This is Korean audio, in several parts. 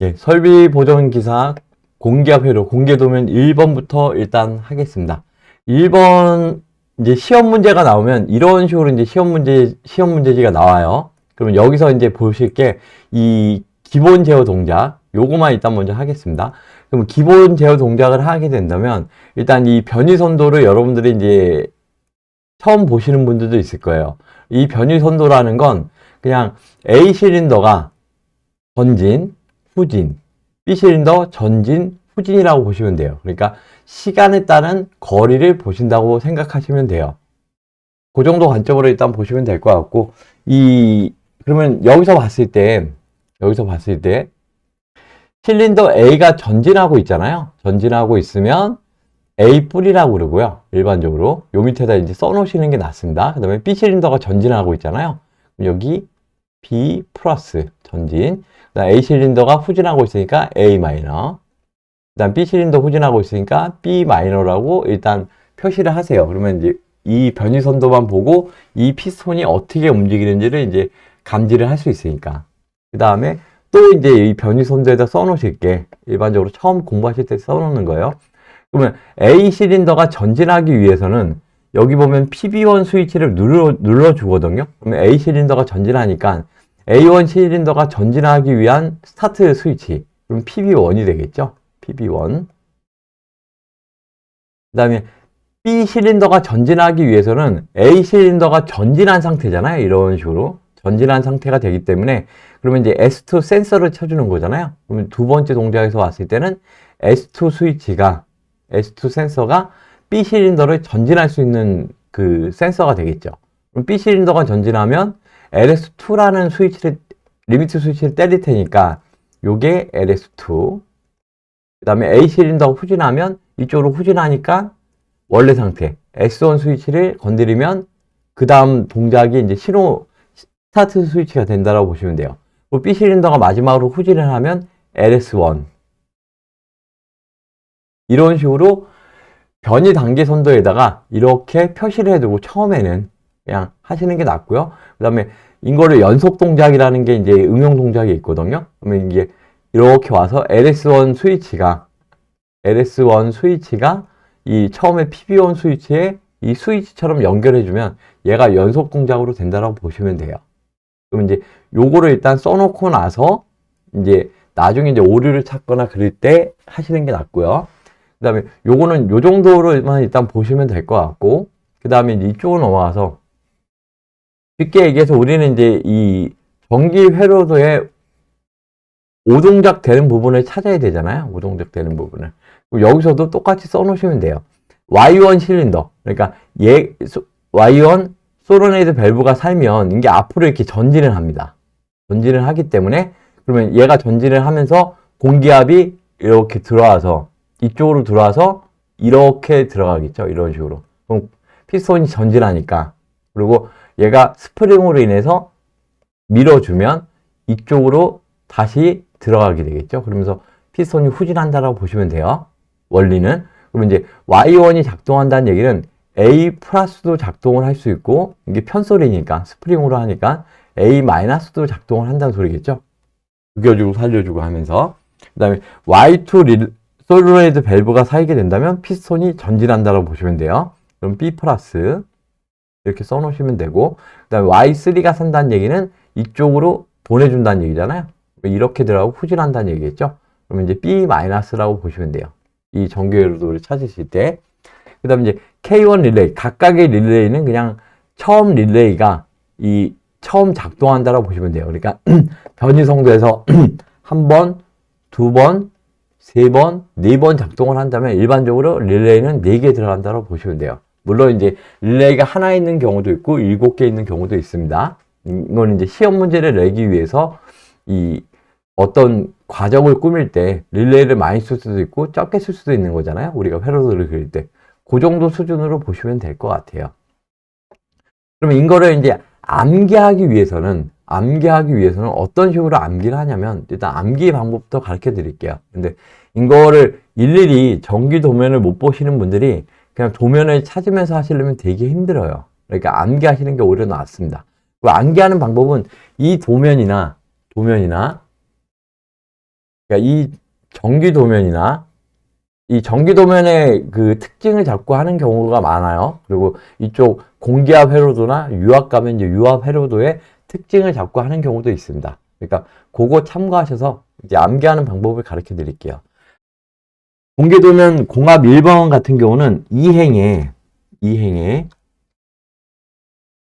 예, 설비 보정 기사 공기압 회로 공개 도면 1번부터 일단 하겠습니다. 1번 이제 시험 문제가 나오면 이런 식으로 이제 시험 문제지가 나와요. 그러면 여기서 이제 보실 게 이 기본 제어 동작 요거만 일단 먼저 하겠습니다. 그럼 기본 제어 동작을 하게 된다면 일단 이 변이 선도를 여러분들이 이제 처음 보시는 분들도 있을 거예요. 이 변이 선도라는 건 그냥 A 실린더가 전진, 후진, B 실린더 전진, 후진이라고 보시면 돼요. 그러니까 시간에 따른 거리를 보신다고 생각하시면 돼요. 그 정도 관점으로 일단 보시면 될 것 같고, 그러면 여기서 봤을 때, 실린더 A가 전진하고 있잖아요. 전진하고 있으면 A 뿌리라고 그러고요. 일반적으로. 요 밑에다 이제 써놓으시는 게 낫습니다. 그 다음에 B 실린더가 전진하고 있잖아요. 여기 B 플러스 전진. 그다음 A 실린더가 후진하고 있으니까 A 마이너. 그다음 B 실린더 후진하고 있으니까 B 마이너라고 일단 표시를 하세요. 그러면 이제 이 변이 선도만 보고 이 피스톤이 어떻게 움직이는지를 이제 감지를 할 수 있으니까. 그 다음에 또 이제 이 변이 선도에다 써놓으실게. 일반적으로 처음 공부하실 때 써놓는 거예요. 그러면 A 실린더가 전진하기 위해서는 여기 보면 PB1 스위치를 눌러주거든요. 그러면 A 실린더가 전진하니까 A1 실린더가 전진하기 위한 스타트 스위치. 그럼 PB1이 되겠죠? PB1. 그 다음에 B 실린더가 전진하기 위해서는 A 실린더가 전진한 상태잖아요. 이런 식으로. 전진한 상태가 되기 때문에 그러면 이제 S2 센서를 쳐주는 거잖아요. 그러면 두 번째 동작에서 왔을 때는 S2 센서가 B 실린더를 전진할 수 있는 그 센서가 되겠죠. 그럼 B 실린더가 전진하면 LS2라는 리미트 스위치를 때릴 테니까 요게 LS2. 그 다음에 A 실린더가 후진하면 이쪽으로 후진하니까 원래 상태 S1 스위치를 건드리면 그 다음 동작이 이제 스타트 스위치가 된다고 보시면 돼요. B 실린더가 마지막으로 후진을 하면 LS1. 이런 식으로 변이 단계 선도에다가 이렇게 표시를 해두고 처음에는 그냥 하시는 게 낫고요. 그 다음에 이거를 연속 동작이라는 게 이제 응용 동작이 있거든요. 그러면 이게 이렇게 와서 LS1 스위치가 이 처음에 PB1 스위치에 이 스위치처럼 연결해주면 얘가 연속 동작으로 된다고 보시면 돼요. 그럼 이제 요거를 일단 써놓고 나서 이제 나중에 이제 오류를 찾거나 그럴 때 하시는 게 낫고요. 그 다음에 요거는 요 정도로만 일단 보시면 될 것 같고, 그 다음에 이쪽으로 넘어가서 쉽게 얘기해서 우리는 이제 이 전기 회로도의 오동작 되는 부분을 찾아야 되잖아요. 오동작 되는 부분을. 여기서도 똑같이 써놓으시면 돼요. Y1 실린더. 그러니까 Y1 소로네이드 밸브가 살면 이게 앞으로 이렇게 전진을 합니다. 전진을 하기 때문에 그러면 얘가 전진을 하면서 공기압이 이렇게 들어와서 이쪽으로 들어와서 이렇게 들어가겠죠. 이런 식으로. 그럼 피스톤이 전진하니까 그리고 얘가 스프링으로 인해서 밀어주면 이쪽으로 다시 들어가게 되겠죠. 그러면서 피스톤이 후진한다라고 보시면 돼요. 원리는. 그러면 이제 Y1이 작동한다는 얘기는 A 플러스도 작동을 할 수 있고 이게 편소리니까 스프링으로 하니까 A 마이너스도 작동을 한다는 소리겠죠. 죽여주고 살려주고 하면서 그 다음에 Y2 솔로레이드 밸브가 살게 된다면 피스톤이 전진한다고 보시면 돼요. 그럼 B 플러스 이렇게 써놓으시면 되고 그 다음에 Y3가 산다는 얘기는 이쪽으로 보내준다는 얘기잖아요. 이렇게 들어가고 후진한다는 얘기겠죠. 그러면 이제 B 마이너스라고 보시면 돼요. 이 전기회로도를 찾으실 때. 그 다음에 이제 K1 릴레이, 각각의 릴레이는 그냥 처음 릴레이가 처음 작동한다라고 보시면 돼요. 그러니까 변이성도에서 한 번, 두 번, 세 번, 네 번 작동을 한다면 일반적으로 릴레이는 4개 들어간다고 보시면 돼요. 물론 이제 릴레이가 하나 있는 경우도 있고 7개 있는 경우도 있습니다. 이건 이제 시험 문제를 내기 위해서 어떤 과정을 꾸밀 때 릴레이를 많이 쓸 수도 있고 적게 쓸 수도 있는 거잖아요. 우리가 회로도를 그릴 때. 그 정도 수준으로 보시면 될 것 같아요. 그러면 이거를 이제 암기하기 위해서는 어떤 식으로 암기를 하냐면 일단 암기 방법부터 가르쳐 드릴게요. 근데 이거를 일일이 전기 도면을 못 보시는 분들이 그냥 도면을 찾으면서 하시려면 되게 힘들어요. 그러니까 암기하시는 게 오히려 낫습니다. 그 암기하는 방법은 이 도면이나 그러니까 이 전기 도면이나 이 전기 도면의 그 특징을 잡고 하는 경우가 많아요. 그리고 이쪽 공기압 회로도나 유압 가면 이제 유압 회로도의 특징을 잡고 하는 경우도 있습니다. 그러니까 그거 참고하셔서 이제 암기하는 방법을 가르쳐 드릴게요. 공기 도면 공압 1번 같은 경우는 이행에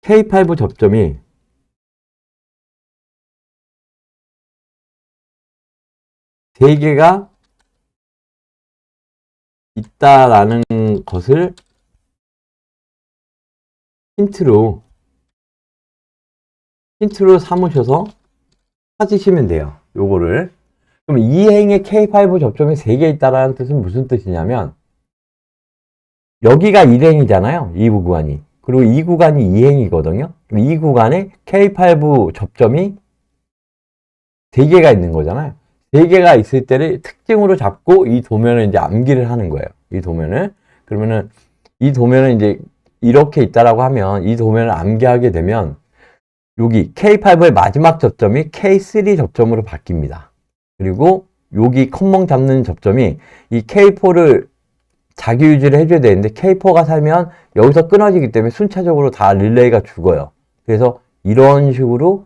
K5 접점이 세 개가 있다라는 것을 힌트로 삼으셔서 찾으시면 돼요. 요거를. 그럼 이행에 K5 접점이 3개 있다라는 뜻은 무슨 뜻이냐면 여기가 1행이잖아요. 이 구간이. 그리고 이 구간이 2행이거든요. 이 구간에 K5 접점이 3개가 있는 거잖아요. 3개가 있을 때를 특징으로 잡고 이 도면을 이제 암기를 하는 거예요. 이 도면을. 그러면은 이 도면을 이제 이렇게 있다라고 하면 이 도면을 암기하게 되면 여기 K5의 마지막 접점이 K3 접점으로 바뀝니다. 그리고 여기 컴멍 잡는 접점이 이 K4를 자기 유지를 해줘야 되는데 K4가 살면 여기서 끊어지기 때문에 순차적으로 다 릴레이가 죽어요. 그래서 이런 식으로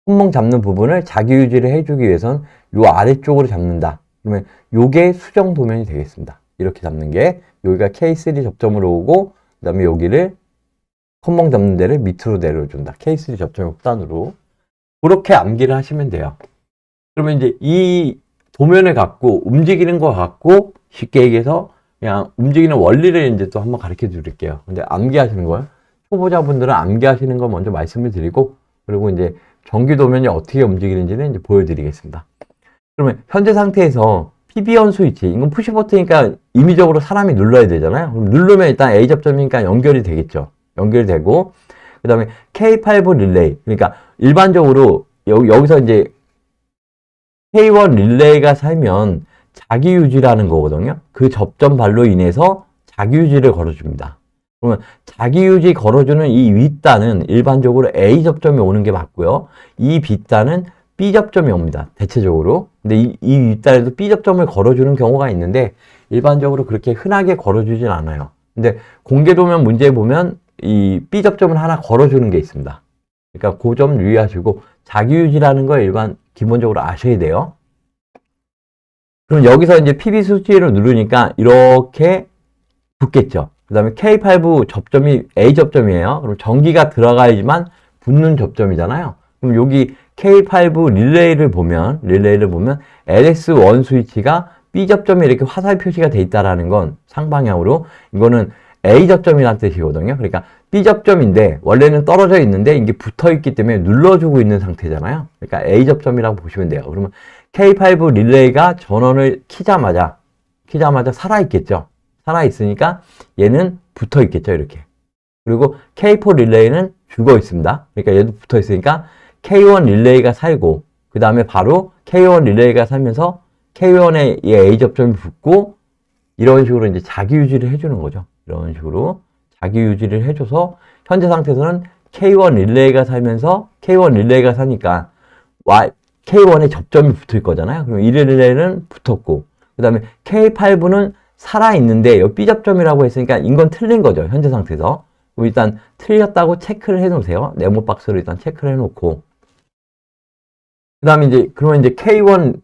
컴멍 잡는 부분을 자기 유지를 해주기 위해선 요 아래쪽으로 잡는다. 그러면 요게 수정 도면이 되겠습니다. 이렇게 잡는 게 여기가 K3 접점으로 오고 그 다음에 여기를 컴멍 잡는 데를 밑으로 내려준다. K3 접점의 확단으로. 그렇게 암기를 하시면 돼요. 그러면 이제 이 도면을 갖고 움직이는 거 갖고 쉽게 얘기해서 그냥 움직이는 원리를 이제 또 한번 가르쳐 드릴게요. 근데 암기하시는 거예요. 초보자분들은 암기하시는 거 먼저 말씀을 드리고 그리고 이제 전기 도면이 어떻게 움직이는지는 이제 보여드리겠습니다. 그러면 현재 상태에서 PB온 스위치, 이건 푸시 버튼이니까 임의적으로 사람이 눌러야 되잖아요. 그럼 누르면 일단 A 접점이니까 연결이 되겠죠. 연결이 되고 그 다음에 K5 릴레이, 그러니까 일반적으로 여기서 이제 K1 릴레이가 살면 자기 유지라는 거거든요. 그 접점 발로 인해서 자기 유지를 걸어줍니다. 그러면 자기 유지 걸어주는 이 윗단은 일반적으로 A 접점이 오는 게 맞고요. 이 빗단은 B 접점이 옵니다. 대체적으로. 근데 이 윗단에도 B 접점을 걸어주는 경우가 있는데 일반적으로 그렇게 흔하게 걸어주진 않아요. 근데 공개 도면 문제에 보면 이 B 접점을 하나 걸어주는 게 있습니다. 그러니까 그 점 유의하시고 자기 유지라는 걸 일반 기본적으로 아셔야 돼요. 그럼 여기서 이제 PB 수치를 누르니까 이렇게 붙겠죠. 그 다음에 K5 접점이 A 접점이에요. 그럼 전기가 들어가야지만 붙는 접점이잖아요. 그럼 여기 K5 릴레이를 보면 LS1 스위치가 B 접점에 이렇게 화살 표시가 돼 있다라는 건 상방향으로 이거는 A 접점이라는 뜻이거든요. 그러니까 B 접점인데 원래는 떨어져 있는데 이게 붙어 있기 때문에 눌러주고 있는 상태잖아요. 그러니까 A 접점이라고 보시면 돼요. 그러면 K5 릴레이가 전원을 키자마자 살아있겠죠. 살아있으니까 얘는 붙어 있겠죠. 이렇게. 그리고 K4 릴레이는 죽어 있습니다. 그러니까 얘도 붙어 있으니까 K1 릴레이가 살고 그 다음에 바로 K1 릴레이가 살면서 K1에 이 A 접점이 붙고 이런 식으로 이제 자기 유지를 해주는 거죠. 이런 식으로 자기 유지를 해줘서 현재 상태에서는 K1 릴레이가 살면서 K1 릴레이가 사니까 K1에 접점이 붙을 거잖아요. 그럼 이 릴레이는 붙었고 그 다음에 K5는 살아있는데 여기 B 접점이라고 했으니까 이건 틀린 거죠. 현재 상태에서. 그럼 일단 틀렸다고 체크를 해 놓으세요. 네모 박스로 일단 체크를 해 놓고 그 다음에 이제 그러면 이제 K1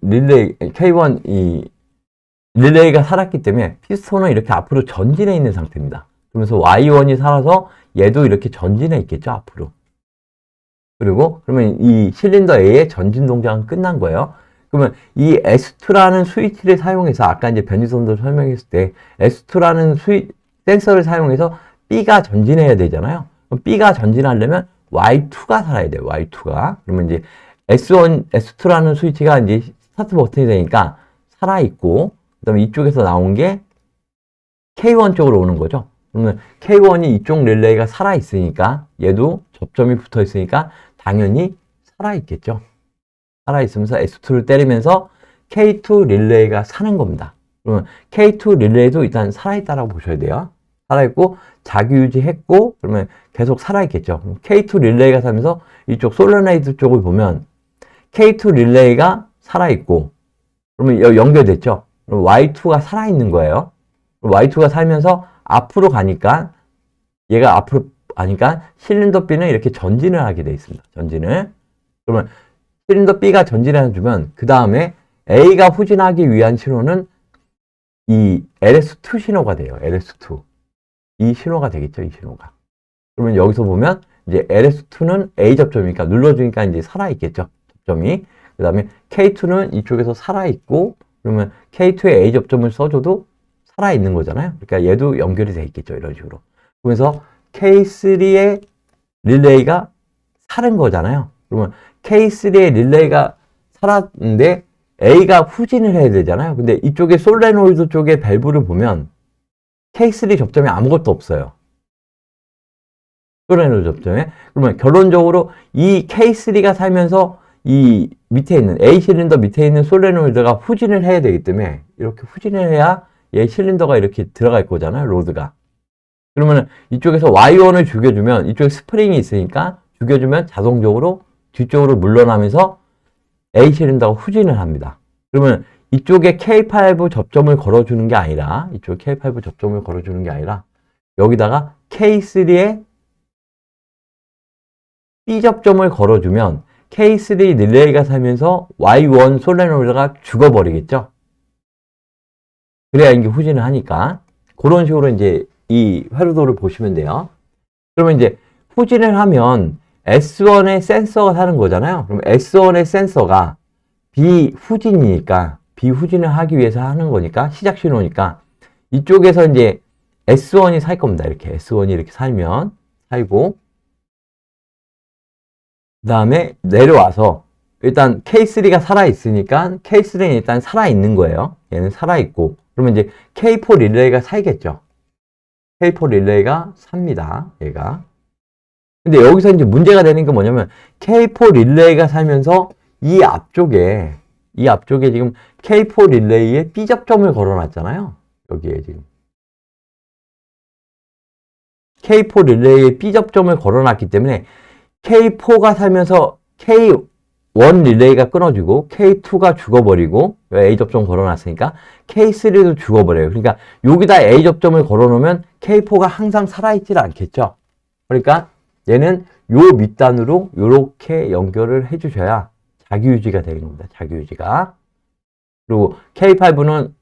릴레이가 살았기 때문에 피스톤은 이렇게 앞으로 전진해 있는 상태입니다. 그러면서 Y1이 살아서 얘도 이렇게 전진해 있겠죠, 앞으로. 그리고 그러면 이 실린더 A의 전진 동작은 끝난 거예요. 그러면 이 S2라는 스위치를 사용해서 아까 이제 변이선도 설명했을 때 S2라는 센서를 사용해서 B가 전진해야 되잖아요. 그럼 B가 전진하려면 Y2가 살아야 돼요. Y2가. 그러면 이제 S2라는 스위치가 이제 스타트 버튼이 되니까 살아있고 그 다음에 이쪽에서 나온 게 K1 쪽으로 오는 거죠. 그러면 K1이 이쪽 릴레이가 살아있으니까 얘도 접점이 붙어 있으니까 당연히 살아있겠죠. 살아있으면서 S2를 때리면서 K2 릴레이가 사는 겁니다. 그러면 K2 릴레이도 일단 살아있다라고 보셔야 돼요. 살아있고 자기 유지했고 그러면 계속 살아있겠죠. 그럼 K2 릴레이가 살면서 이쪽 솔레나이드 쪽을 보면 K2 릴레이가 살아있고 그러면 연결됐죠? 그럼 Y2가 살아있는 거예요. Y2가 살면서 앞으로 가니까 얘가 앞으로 가니까 실린더 B는 이렇게 전진을 하게 돼 있습니다. 전진을. 그러면 실린더 B가 전진을 해주면 그 다음에 A가 후진하기 위한 신호는 이 LS2 신호가 돼요. LS2. 이 신호가 되겠죠. 이 신호가. 그러면 여기서 보면 이제 LS2는 A 접점이니까 눌러주니까 이제 살아있겠죠. 접점이. 그 다음에 K2는 이쪽에서 살아있고 그러면 K2에 A 접점을 써줘도 살아있는 거잖아요. 그러니까 얘도 연결이 돼 있겠죠. 이런 식으로. 그래서 K3의 릴레이가 살은 거잖아요. 그러면 K3의 릴레이가 살았는데 A가 후진을 해야 되잖아요. 근데 이쪽에 솔레노이드 쪽에 밸브를 보면 K3 접점에 아무것도 없어요. 솔레노이드 접점에. 그러면 결론적으로 이 K3가 살면서 이 밑에 있는 A 실린더 밑에 있는 솔레노이드가 후진을 해야 되기 때문에 이렇게 후진을 해야 얘 실린더가 이렇게 들어갈 거잖아요. 로드가. 그러면 이쪽에서 Y1을 죽여주면 이쪽에 스프링이 있으니까 죽여주면 자동적으로 뒤쪽으로 물러나면서 A 실린더가 후진을 합니다. 그러면 이쪽에 K5 접점을 걸어주는 게 아니라 이쪽 K5 접점을 걸어주는 게 아니라 여기다가 K3에 B 접점을 걸어주면 K3 릴레이가 살면서 Y1 솔레노이드가 죽어버리겠죠. 그래야 이게 후진을 하니까 그런 식으로 이제 이 회로도를 보시면 돼요. 그러면 이제 후진을 하면 S1의 센서가 사는 거잖아요. 그럼 S1의 센서가 비후진이니까 비후진을 하기 위해서 하는 거니까 시작 신호니까 이쪽에서 이제 S1이 살 겁니다. 이렇게 S1이 이렇게 살면 살고 그 다음에 내려와서 일단 K3가 살아있으니까 K3는 일단 살아있는 거예요. 얘는 살아있고 그러면 이제 K4 릴레이가 살겠죠. K4 릴레이가 삽니다. 얘가. 근데 여기서 이제 문제가 되는 게 뭐냐면 K4 릴레이가 살면서 이 앞쪽에 지금 K4 릴레이에 B 접점을 걸어놨잖아요. 여기에 지금 K4 릴레이에 B 접점을 걸어놨기 때문에 K4가 살면서 K1 릴레이가 끊어지고 K2가 죽어버리고 A 접점 걸어놨으니까 K3도 죽어버려요. 그러니까 여기다 A 접점을 걸어놓으면 K4가 항상 살아있질 않겠죠. 그러니까 얘는 요 밑단으로 이렇게 연결을 해주셔야 자기유지가 되는 겁니다. 자기유지가. 그리고 K5는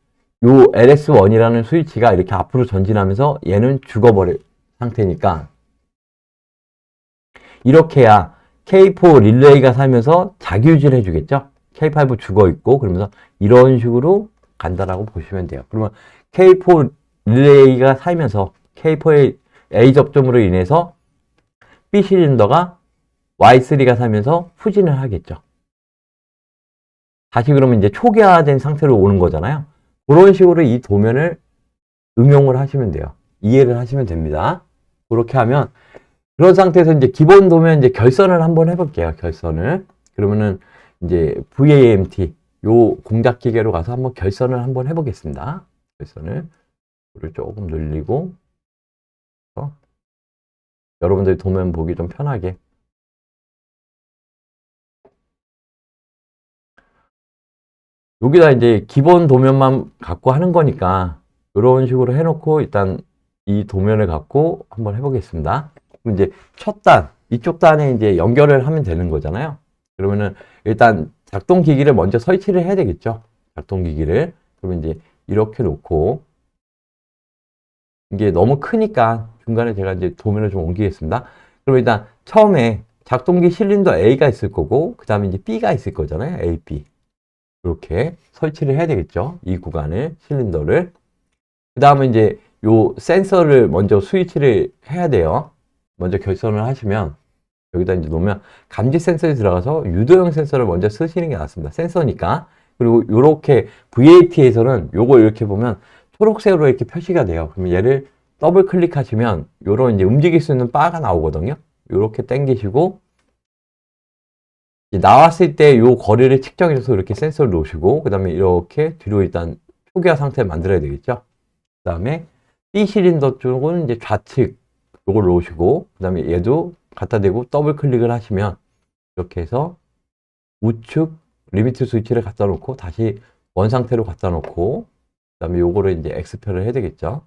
요 LS1이라는 스위치가 이렇게 앞으로 전진하면서 얘는 죽어버릴 상태니까 이렇게 해야 K4 릴레이가 살면서 자기유지를 해주겠죠. K5 죽어있고 그러면서 이런 식으로 간다라고 보시면 돼요. 그러면 K4 릴레이가 살면서 K4의 A 접점으로 인해서 B 실린더가 Y3가 살면서 후진을 하겠죠. 다시 그러면 이제 초기화된 상태로 오는 거잖아요. 그런 식으로 이 도면을 응용을 하시면 돼요. 이해를 하시면 됩니다. 그렇게 하면 그런 상태에서 이제 기본 도면 이제 결선을 한번 해볼게요. 결선을. 그러면은 이제 VAMT 요 공작 기계로 가서 한번 결선을 한번 해보겠습니다. 결선을 불을 조금 늘리고 여러분들이 도면 보기 좀 편하게 여기다 이제 기본 도면만 갖고 하는 거니까 이런 식으로 해놓고 일단 이 도면을 갖고 한번 해보겠습니다. 그럼 이제 첫 단, 이쪽 단에 이제 연결을 하면 되는 거잖아요. 그러면은 일단 작동 기기를 먼저 설치를 해야 되겠죠. 작동 기기를. 그러면 이제 이렇게 놓고 이게 너무 크니까 중간에 제가 이제 도면을 좀 옮기겠습니다. 그럼 일단 처음에 작동기 실린더 A가 있을 거고 그 다음에 이제 B가 있을 거잖아요. A, B. 이렇게 설치를 해야 되겠죠. 이 구간을 실린더를. 그 다음에 이제 요 센서를 먼저 스위치를 해야 돼요. 먼저 결선을 하시면 여기다 이제 놓으면 감지 센서에 들어가서 유도형 센서를 먼저 쓰시는 게 낫습니다. 센서니까. 그리고 이렇게 VAT에서는 요거 이렇게 보면 초록색으로 이렇게 표시가 돼요. 그러면 얘를 더블 클릭하시면 요런 이제 움직일 수 있는 바가 나오거든요. 요렇게 당기시고 나왔을 때 요 거리를 측정해서 이렇게 센서를 놓으시고 그 다음에 이렇게 뒤로 일단 초기화 상태를 만들어야 되겠죠. 그 다음에 B 실린더 쪽은 이제 좌측 요걸 놓으시고 그 다음에 얘도 갖다 대고 더블 클릭을 하시면 이렇게 해서 우측 리미트 스위치를 갖다 놓고 다시 원 상태로 갖다 놓고, 그 다음에 요거를 이제 X표를 해야 되겠죠.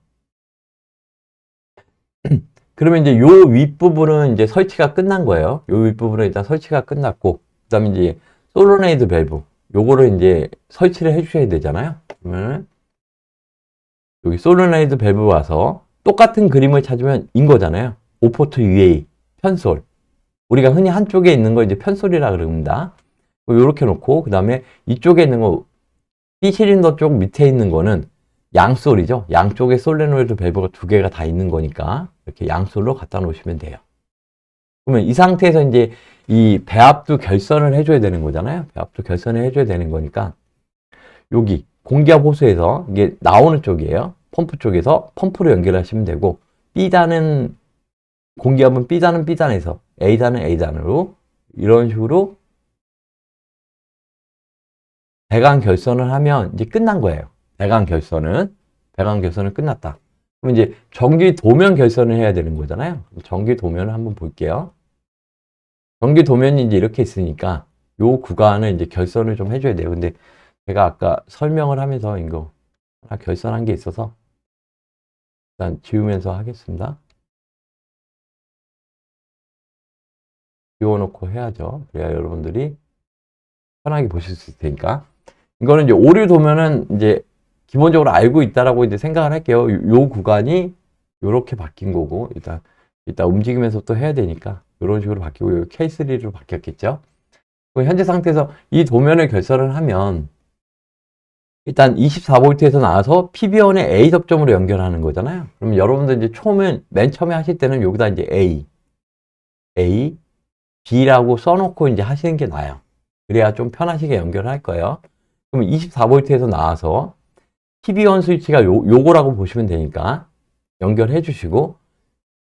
그러면 이제 요 윗부분은 이제 설치가 끝난 거예요. 요 윗부분은 일단 설치가 끝났고, 그 다음에 이제 솔노네이드 밸브, 요거를 이제 설치를 해주셔야 되잖아요. 그러면 여기 솔노네이드 밸브 와서 똑같은 그림을 찾으면 인 거잖아요. 오포트 UA, 편솔. 우리가 흔히 한쪽에 있는 거 이제 편솔이라 그럽니다. 요렇게 놓고, 그 다음에 이쪽에 있는 거, B 실린더 쪽 밑에 있는 거는 양솔이죠. 양쪽에 솔레노이드 밸브가 두 개가 다 있는 거니까 이렇게 양솔로 갖다 놓으시면 돼요. 그러면 이 상태에서 이제 이 배압도 결선을 해줘야 되는 거잖아요. 배압도 결선을 해줘야 되는 거니까 여기 공기압 호수에서 이게 나오는 쪽이에요. 펌프 쪽에서 펌프로 연결하시면 되고, B단은 공기압은 B단에서 A단은 A단으로 이런 식으로 배관 결선을 하면 이제 끝난 거예요. 배관 결선은 끝났다. 그럼 이제 전기 도면 결선을 해야 되는 거잖아요. 전기 도면을 한번 볼게요. 전기 도면이 이제 이렇게 있으니까 요 구간을 이제 결선을 좀 해줘야 돼요. 근데 제가 아까 설명을 하면서 이거 하나 결선한 게 있어서 일단 지우면서 하겠습니다. 지워놓고 해야죠. 그래야 여러분들이 편하게 보실 수 있을 테니까. 이거는 이제 오류 도면은 이제 기본적으로 알고 있다라고 이제 생각을 할게요. 요 구간이 요렇게 바뀐 거고, 일단 움직이면서 또 해야 되니까 이런 식으로 바뀌고, 요 K3로 바뀌었겠죠. 현재 상태에서 이 도면을 결선을 하면 일단 24V에서 나와서 PB1의 A 접점으로 연결하는 거잖아요. 그럼 여러분들 이제 맨 처음에 하실 때는 여기다 이제 A, B라고 써놓고 이제 하시는 게 나아요. 그래야 좀 편하시게 연결을 할 거예요. 그럼 24V에서 나와서 PB1 스위치가 요거라고 보시면 되니까 연결해 주시고,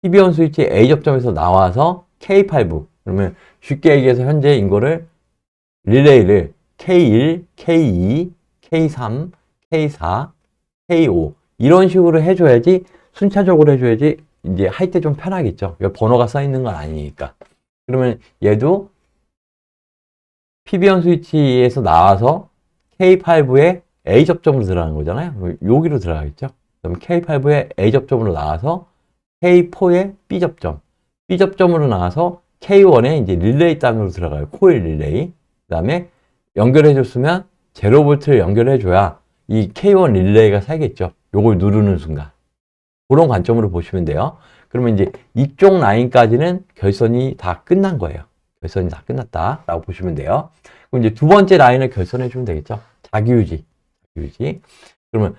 PB1 스위치 A 접점에서 나와서 K8, 그러면 쉽게 얘기해서 현재 이거를 릴레이를 K1, K2, K3, K4, K5 이런 식으로 해줘야지, 순차적으로 해줘야지 이제 할 때 좀 편하겠죠. 번호가 써 있는 건 아니니까. 그러면 얘도 PB1 스위치에서 나와서 K8에 A 접점으로 들어가는 거잖아요. 여기로 들어가겠죠. 그럼 K8에 A 접점으로 나와서 K4에 B 접점, B 접점으로 나와서 K1에 이제 릴레이 단으로 들어가요. 코일 릴레이. 그 다음에 연결해줬으면 0V를 연결해줘야 이 K1 릴레이가 살겠죠. 요걸 누르는 순간. 그런 관점으로 보시면 돼요. 그러면 이제 이쪽 라인까지는 결선이 다 끝난 거예요. 결선이 다 끝났다라고 보시면 돼요. 그럼 이제 두 번째 라인을 결선해주면 되겠죠. 자기유지. 그러면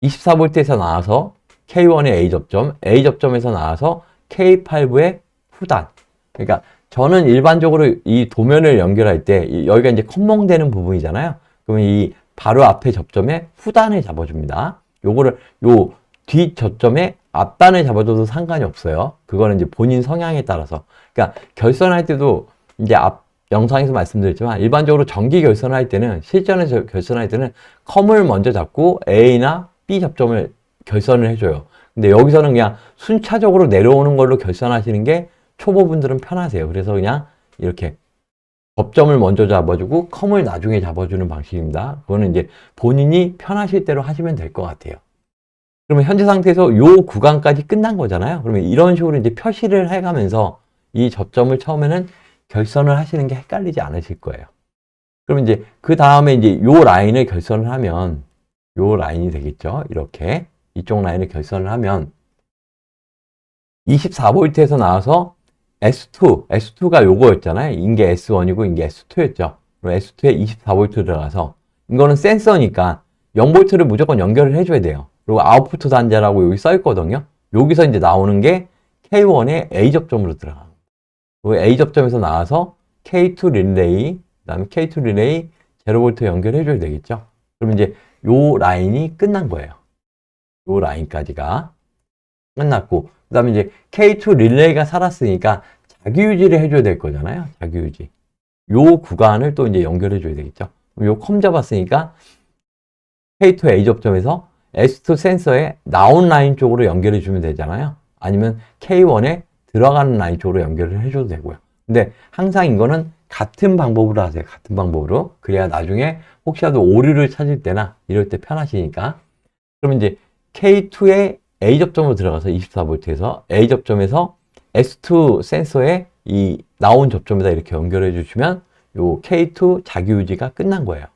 24V에서 나와서 K1의 A 접점, A 접점에서 나와서 K8의 후단. 그러니까 저는 일반적으로 이 도면을 연결할 때 여기가 이제 컴몽되는 부분이잖아요. 그러면 이 바로 앞에 접점에 후단을 잡아줍니다. 요거를 요 뒷 접점에 앞단을 잡아줘도 상관이 없어요. 그거는 이제 본인 성향에 따라서. 그러니까 결선할 때도 이제 앞 영상에서 말씀드렸지만 일반적으로 전기 결선을 할 때는, 실전에서 결선할 때는 컴을 먼저 잡고 A나 B 접점을 결선을 해줘요. 근데 여기서는 그냥 순차적으로 내려오는 걸로 결선하시는 게 초보분들은 편하세요. 그래서 그냥 이렇게 접점을 먼저 잡아주고 컴을 나중에 잡아주는 방식입니다. 그거는 이제 본인이 편하실 대로 하시면 될 것 같아요. 그러면 현재 상태에서 요 구간까지 끝난 거잖아요. 그러면 이런 식으로 이제 표시를 해가면서 이 접점을 처음에는 결선을 하시는 게 헷갈리지 않으실 거예요. 그러면 이제 그 다음에 이제 요 라인을 결선을 하면 요 라인이 되겠죠. 이렇게 이쪽 라인을 결선을 하면 24V에서 나와서 S2가 요거였잖아요. 이게 S1이고 이게 S2였죠. 그럼 S2에 24V 들어가서, 이거는 센서니까 0V를 무조건 연결을 해줘야 돼요. 그리고 아웃풋 단자라고 여기 써 있거든요. 여기서 이제 나오는 게 K1의 A 접점으로 들어가요. 그리고 A 접점에서 나와서 K2 릴레이, 그 다음에 K2 릴레이 0V 연결해줘야 되겠죠. 그럼 이제 요 라인이 끝난 거예요. 요 라인까지가 끝났고, 그 다음에 이제 K2 릴레이가 살았으니까 자기유지를 해줘야 될 거잖아요. 자기유지. 요 구간을 또 이제 연결해줘야 되겠죠. 요 컴 잡았으니까 K2 A 접점에서 S2 센서에 나온 라인 쪽으로 연결해주면 되잖아요. 아니면 K1에 들어가는 라인 쪽으로 연결을 해줘도 되고요. 근데 항상 이거는 같은 방법으로 하세요. 같은 방법으로. 그래야 나중에 혹시라도 오류를 찾을 때나 이럴 때 편하시니까. 그러면 이제 K2에 A 접점으로 들어가서 24V에서 A 접점에서 S2 센서에 이 나온 접점에다 이렇게 연결해 주시면 요 K2 자기 유지가 끝난 거예요.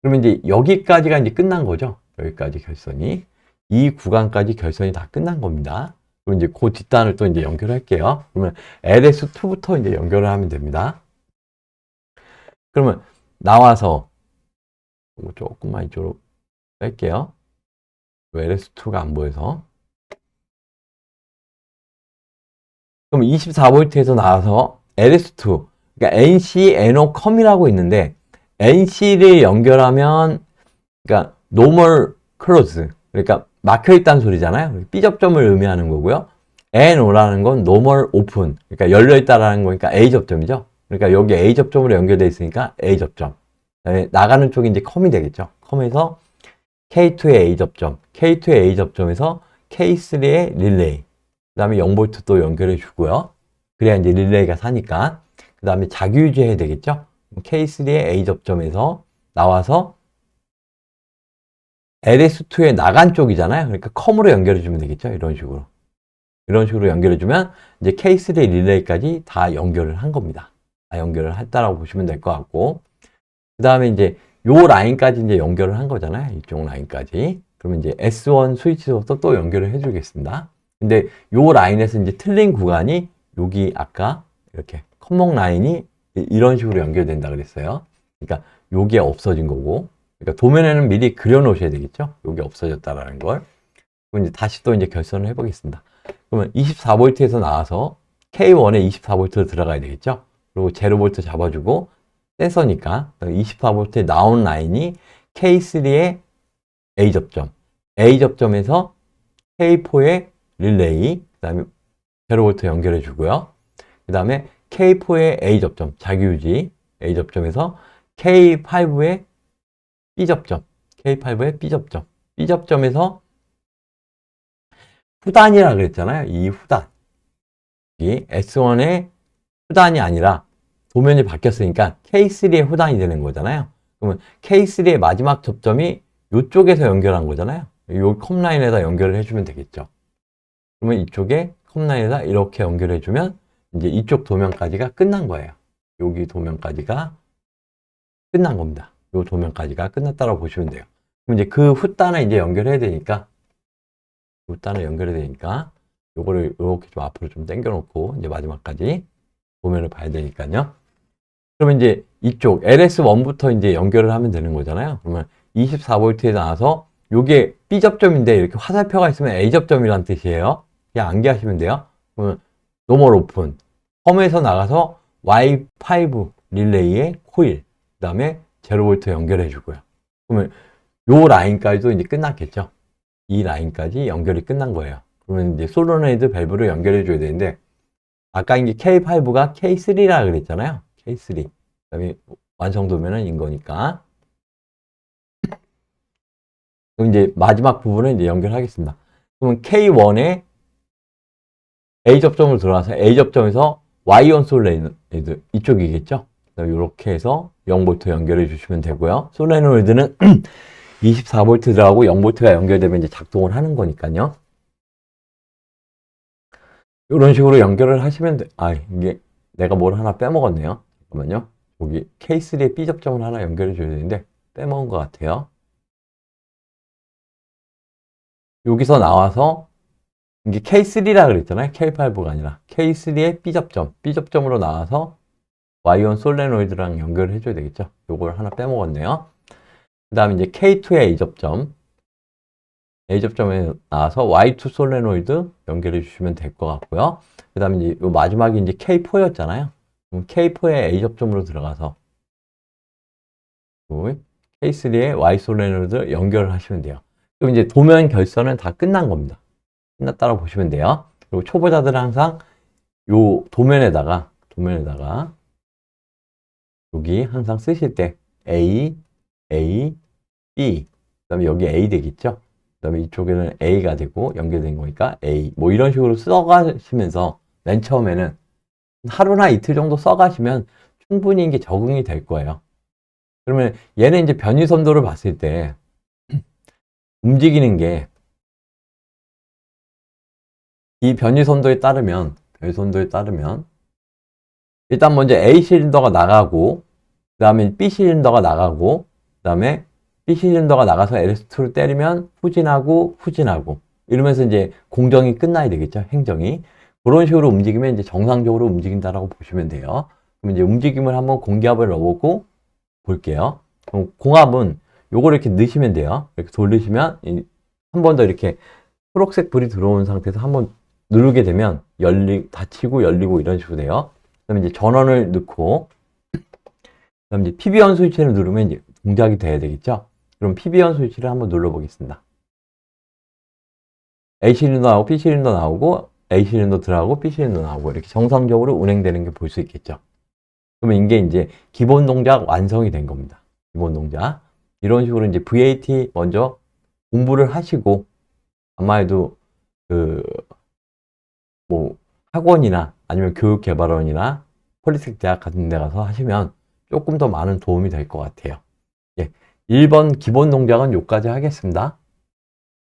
그러면 이제 여기까지가 이제 끝난 거죠. 여기까지 결선이. 이 구간까지 결선이 다 끝난 겁니다. 그럼 이제 그 뒷단을 또 이제 연결할게요. 그러면 LS2부터 이제 연결을 하면 됩니다. 그러면 나와서 조금만 이쪽으로 뺄게요. LS2가 안 보여서. 그럼 24V에서 나와서 LS2, 그러니까 NC, NOCOM이라고 있는데 NC를 연결하면 그러니까 normal close, 그러니까 막혀있다는 소리잖아요. B접점을 의미하는 거고요. NO라는 건 normal open, 그러니까 열려있다라는 거니까 A 접점이죠. 그러니까 여기 A 접점으로 연결되어 있으니까 A 접점. 나가는 쪽이 이제 COM이 되겠죠. COM에서 K2의 A 접점, K2의 A 접점에서 K3의 릴레이, 그 다음에 0V 또 연결해 주고요. 그래야 이제 릴레이가 사니까. 그 다음에 자기 유지해야 되겠죠. K3의 A 접점에서 나와서 LS2에 나간 쪽이잖아요. 그러니까 컴으로 연결해 주면 되겠죠. 이런 식으로. 이런 식으로 연결해 주면 이제 K3 릴레이까지 다 연결을 한 겁니다. 다 연결을 했다라고 보시면 될 것 같고. 그 다음에 이제 요 라인까지 이제 연결을 한 거잖아요. 이쪽 라인까지. 그러면 이제 S1 스위치부터 또 연결을 해 주겠습니다. 근데 요 라인에서 이제 틀린 구간이 여기 아까 이렇게 컴목 라인이 이런 식으로 연결된다 그랬어요. 그러니까 요게 없어진 거고. 그러니까 도면에는 미리 그려 놓으셔야 되겠죠. 요게 없어졌다라는 걸. 그럼 이제 다시 또 이제 결선을 해 보겠습니다. 그러면 24V에서 나와서 K1에 24V 들어가야 되겠죠. 그리고 0V 잡아주고 센서니까 24V에 나온 라인이 K3의 A 접점, A 접점에서 K4의 릴레이, 그 다음에 0V 연결해 주고요. 그 다음에 K4의 A 접점, 자기 유지 A 접점에서 K5의 B 접점, K5의 B 접점, B 접점에서 후단이라 그랬잖아요. 이 후단, 이 S1의 후단이 아니라 도면이 바뀌었으니까 K3의 후단이 되는 거잖아요. 그러면 K3의 마지막 접점이 이쪽에서 연결한 거잖아요. 이 컴라인에다 연결을 해주면 되겠죠. 그러면 이쪽에 컴라인에다 이렇게 연결해주면 이제 이쪽 도면까지가 끝난 거예요. 여기 도면까지가 끝난 겁니다. 이 도면까지가 끝났다고 보시면 돼요. 그럼 이제 그 후단을 이제 연결해야 되니까, 후단을 연결해야 되니까, 요거를 이렇게 좀 앞으로 좀 당겨놓고 이제 마지막까지 도면을 봐야 되니까요. 그러면 이제 이쪽 LS1부터 이제 연결을 하면 되는 거잖아요. 그러면 24V에 나와서 요게 B 접점인데 이렇게 화살표가 있으면 A 접점이란 뜻이에요. 그냥 암기하시면 돼요. 그러면 노멀 오픈, 홈에서 나가서 Y5 릴레이의 코일, 그 다음에 0V 연결해 주고요. 그러면 요 라인까지도 이제 끝났겠죠. 이 라인까지 연결이 끝난 거예요. 그러면 이제 솔노이드 밸브를 연결해 줘야 되는데, 아까 이제 K5가 K3라 그랬잖아요. K3. 그 다음에 완성도면은 인 거니까. 그럼 이제 마지막 부분을 이제 연결하겠습니다. 그러면 K1에 A 접점으로 들어가서 A 접점에서 Y1 솔레노이드 이쪽이겠죠? 이렇게 해서 0V 연결해 주시면 되고요. 솔레노이드는 24V 들어가고 0V가 연결되면 이제 작동을 하는 거니까요. 이런 식으로 연결을 하시면 돼. 아, 이게 내가 뭘 하나 빼먹었네요. 잠깐만요. 여기 K3에 B 접점을 하나 연결해 줘야 되는데 빼먹은 것 같아요. 여기서 나와서 이게 K3라 그랬잖아요. K5가 아니라 K3의 B 접점, B 접점으로 나와서 Y1 솔레노이드랑 연결을 해줘야 되겠죠. 요걸 하나 빼먹었네요. 그 다음에 이제 K2의 A 접점, A 접점에 나와서 Y2 솔레노이드 연결해 주시면 될 것 같고요. 그 다음에 이제 요 마지막이 이제 K4였잖아요. 그럼 K4의 A 접점으로 들어가서 K3의 Y 솔레노이드 연결을 하시면 돼요. 그럼 이제 도면 결선은 다 끝난 겁니다. 끝났다고 보시면 돼요. 그리고 초보자들은 항상 요 도면에다가 여기 항상 쓰실 때 A, A, B, 그 다음에 여기 A 되겠죠? 그 다음에 이쪽에는 A가 되고 연결된 거니까 A, 뭐 이런 식으로 써가시면서 맨 처음에는 하루나 이틀 정도 써가시면 충분히 이게 적응이 될 거예요. 그러면 얘는 이제 변이선도를 봤을 때 움직이는 게 이 변이선도에 따르면 일단 먼저 A 실린더가 나가고 그 다음에 B 실린더가 나가고 그 다음에 B 실린더가 나가서 LS2를 때리면 후진하고 이러면서 이제 공정이 끝나야 되겠죠. 행정이. 그런 식으로 움직이면 이제 정상적으로 움직인다라고 보시면 돼요. 그럼 이제 움직임을 한번 공기압을 넣어보고 볼게요. 그럼 공압은 요걸 이렇게 넣으시면 돼요. 이렇게 돌리시면 한 번 더 이렇게 초록색 불이 들어온 상태에서 한번 누르게 되면 닫히고 열리고 이런 식으로 돼요. 그다음에 이제 전원을 넣고 그다음에 이제 PB-on 스위치를 누르면 이제 동작이 돼야 되겠죠. 그럼 PB-on 스위치를 한번 눌러 보겠습니다. A 실린더 나오고 B 실린더 나오고 A 실린더 들어가고 B 실린더 나오고 이렇게 정상적으로 운행되는 게 볼 수 있겠죠. 그러면 이게 이제 기본 동작 완성이 된 겁니다. 기본 동작. 이런 식으로 이제 VAT 먼저 공부를 하시고 아마도 뭐 학원이나 아니면 교육개발원이나 폴리텍 대학 같은 데 가서 하시면 조금 더 많은 도움이 될 것 같아요. 예, 1번 기본 동작은 여기까지 하겠습니다.